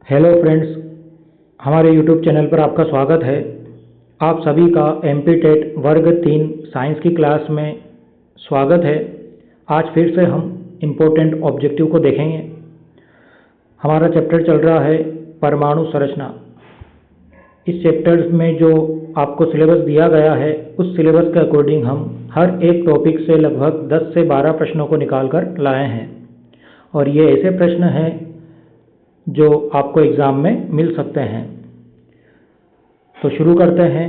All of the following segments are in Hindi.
हेलो फ्रेंड्स, हमारे यूट्यूब चैनल पर आपका स्वागत है। आप सभी का एमपी टेट वर्ग 3 साइंस की क्लास में स्वागत है। आज फिर से हम इम्पोर्टेंट ऑब्जेक्टिव को देखेंगे। हमारा चैप्टर चल रहा है परमाणु संरचना। इस चैप्टर में जो आपको सिलेबस दिया गया है उस सिलेबस के अकॉर्डिंग हम हर एक टॉपिक से लगभग 10 से 12 प्रश्नों को निकाल कर लाए हैं और ये ऐसे प्रश्न हैं जो आपको एग्ज़ाम में मिल सकते हैं। तो शुरू करते हैं।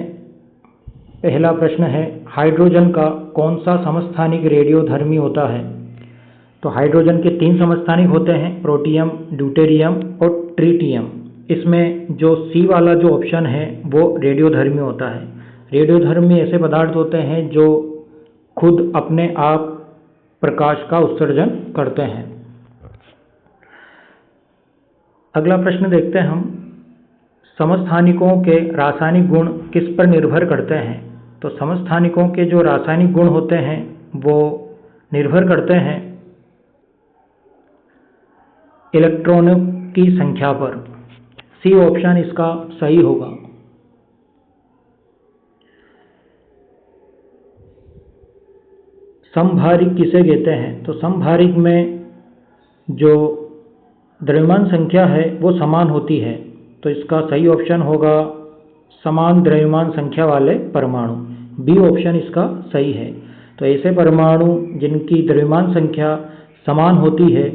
पहला प्रश्न है, हाइड्रोजन का कौन सा समस्थानिक रेडियोधर्मी होता है? तो हाइड्रोजन के 3 समस्थानिक होते हैं, प्रोटियम, ड्यूटेरियम और ट्रिटियम। इसमें जो सी वाला जो ऑप्शन है वो रेडियोधर्मी होता है। रेडियोधर्मी ऐसे पदार्थ होते हैं जो खुद अपने आप प्रकाश का उत्सर्जन करते हैं। अगला प्रश्न देखते हैं हम, समस्थानिकों के रासायनिक गुण किस पर निर्भर करते हैं? तो समस्थानिकों के जो रासायनिक गुण होते हैं वो निर्भर करते हैं इलेक्ट्रॉनों की संख्या पर। सी ऑप्शन इसका सही होगा। समभारिक किसे कहते हैं? तो समभारिक में जो द्रव्यमान संख्या है वो समान होती है, तो इसका सही ऑप्शन होगा समान द्रव्यमान संख्या वाले परमाणु। बी ऑप्शन इसका सही है। तो ऐसे परमाणु जिनकी द्रव्यमान संख्या समान होती है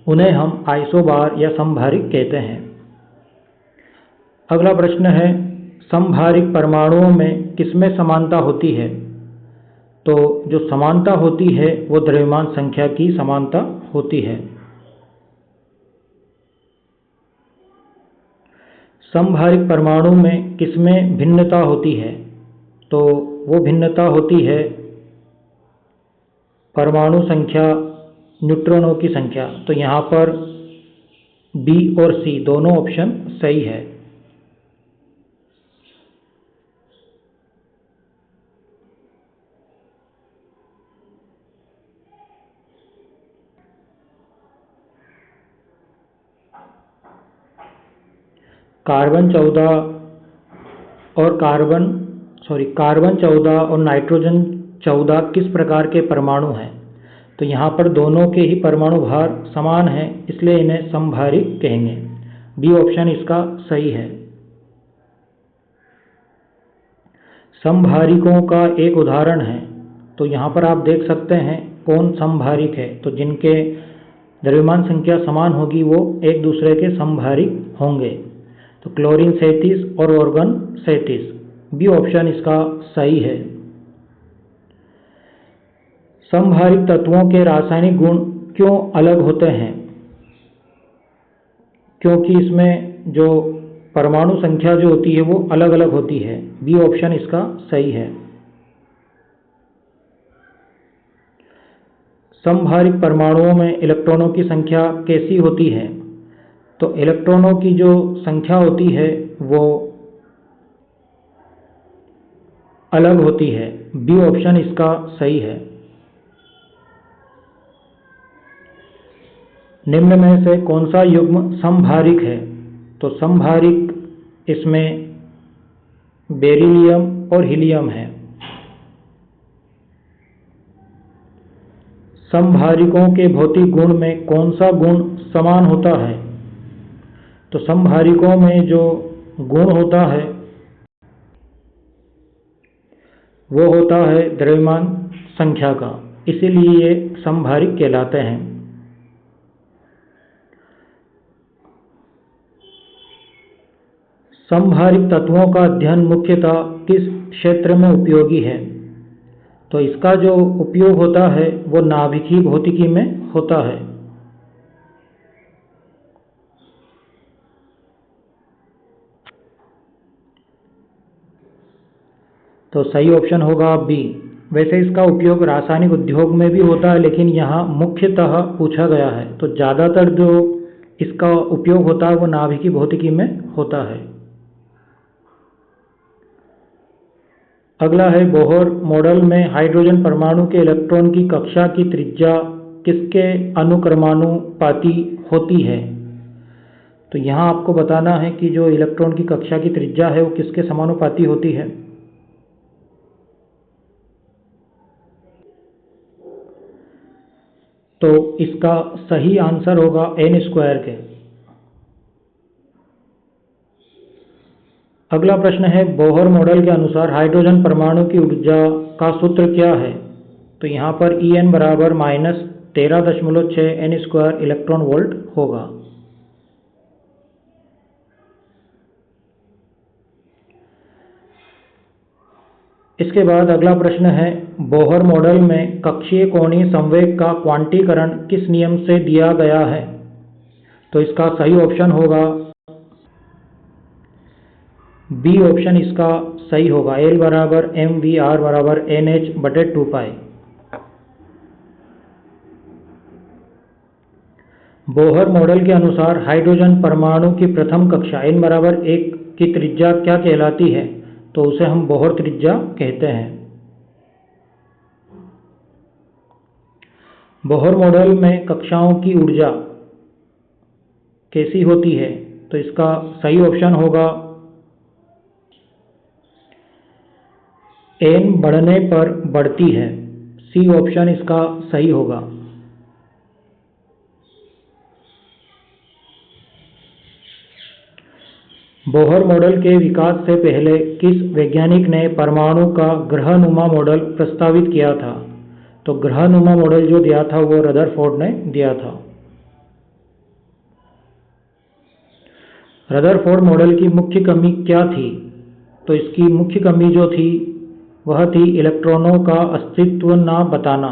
उन्हें हम आइसोबार या समभारिक कहते हैं। अगला प्रश्न है, समभारिक परमाणुओं में किसमें समानता होती है? तो जो समानता होती है वो द्रव्यमान संख्या की समानता होती है। समभारिक परमाणु में किसमें भिन्नता होती है? तो वो भिन्नता होती है परमाणु संख्या, न्यूट्रॉनों की संख्या। तो यहाँ पर बी और सी दोनों ऑप्शन सही है। कार्बन 14 और नाइट्रोजन 14 किस प्रकार के परमाणु हैं? तो यहाँ पर दोनों के ही परमाणु भार समान है, इसलिए इन्हें समभारिक कहेंगे। बी ऑप्शन इसका सही है। समभारिकों का एक उदाहरण है, तो यहाँ पर आप देख सकते हैं कौन समभारिक है। तो जिनके द्रव्यमान संख्या समान होगी वो एक दूसरे के समभारिक होंगे। तो क्लोरीन 37 और ऑर्गन 37। बी ऑप्शन इसका सही है। समभारिक तत्वों के रासायनिक गुण क्यों अलग होते हैं? क्योंकि इसमें जो परमाणु संख्या जो होती है वो अलग अलग होती है। बी ऑप्शन इसका सही है। समभारिक परमाणुओं में इलेक्ट्रॉनों की संख्या कैसी होती है? तो इलेक्ट्रॉनों की जो संख्या होती है वो अलग होती है। बी ऑप्शन इसका सही है। निम्न में से कौन सा युग्म समभारिक है? तो समभारिक इसमें बेरिलियम और हीलियम है। समभारिकों के भौतिक गुण में कौन सा गुण समान होता है? तो समभारिकों में जो गुण होता है वो होता है द्रव्यमान संख्या का, इसीलिए ये समभारिक कहलाते हैं। समभारिक तत्वों का अध्ययन मुख्यतः किस क्षेत्र में उपयोगी है? तो इसका जो उपयोग होता है वो नाभिकीय भौतिकी में होता है। तो सही ऑप्शन होगा बी। वैसे इसका उपयोग रासायनिक उद्योग में भी होता है, लेकिन यहाँ मुख्यतः पूछा गया है, तो ज़्यादातर जो इसका उपयोग होता है वो नाभिकीय भौतिकी में होता है। अगला है, बोहर मॉडल में हाइड्रोजन परमाणु के इलेक्ट्रॉन की कक्षा की त्रिज्या किसके अनुक्रमानुपाती होती है? तो यहाँ आपको बताना है कि जो इलेक्ट्रॉन की कक्षा की त्रिज्या है वो किसके समानुपाती होती है। तो इसका सही आंसर होगा n² के। अगला प्रश्न है, बोहर मॉडल के अनुसार हाइड्रोजन परमाणु की ऊर्जा का सूत्र क्या है। तो यहाँ पर En बराबर -13.6 n² इलेक्ट्रॉन वोल्ट होगा। इसके बाद अगला प्रश्न है, बोहर मॉडल में कक्षीय कोणीय संवेग का क्वांटीकरण किस नियम से दिया गया है। तो इसका सही ऑप्शन होगा बी ऑप्शन इसका सही होगा। L बराबर mv/r बराबर nh/2π। बोहर मॉडल के अनुसार हाइड्रोजन परमाणु की प्रथम कक्षा n बराबर 1 की त्रिज्या क्या कहलाती है। तो उसे हम बोहर त्रिज्या कहते हैं। बोहर मॉडल में कक्षाओं की ऊर्जा कैसी होती है। तो इसका सही ऑप्शन होगा n बढ़ने पर बढ़ती है। सी ऑप्शन इसका सही होगा। बोहर मॉडल के विकास से पहले किस वैज्ञानिक ने परमाणु का ग्रहनुमा मॉडल प्रस्तावित किया था। तो ग्रहनुमा मॉडल जो दिया था वो रदरफोर्ड ने दिया था। रदरफोर्ड मॉडल की मुख्य कमी क्या थी। तो इसकी मुख्य कमी जो थी वह थी इलेक्ट्रॉनों का अस्तित्व न बताना।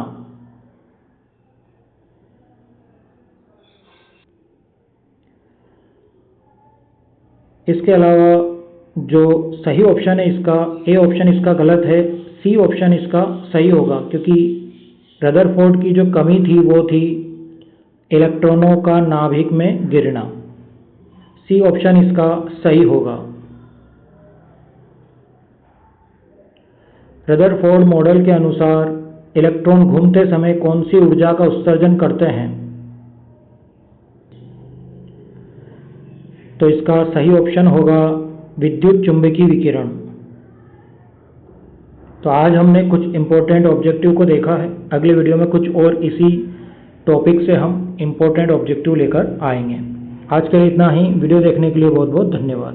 इसके अलावा जो सही ऑप्शन है इसका ए ऑप्शन इसका गलत है। सी ऑप्शन इसका सही होगा, क्योंकि रदरफोर्ड की जो कमी थी वो थी इलेक्ट्रॉनों का नाभिक में गिरना। सी ऑप्शन इसका सही होगा। रदरफोर्ड मॉडल के अनुसार इलेक्ट्रॉन घूमते समय कौन सी ऊर्जा का उत्सर्जन करते हैं। तो इसका सही ऑप्शन होगा विद्युत चुंबकीय विकिरण। तो आज हमने कुछ इम्पोर्टेंट ऑब्जेक्टिव को देखा है। अगले वीडियो में कुछ और इसी टॉपिक से हम इम्पोर्टेंट ऑब्जेक्टिव लेकर आएंगे। आज के लिए इतना ही। वीडियो देखने के लिए बहुत बहुत धन्यवाद।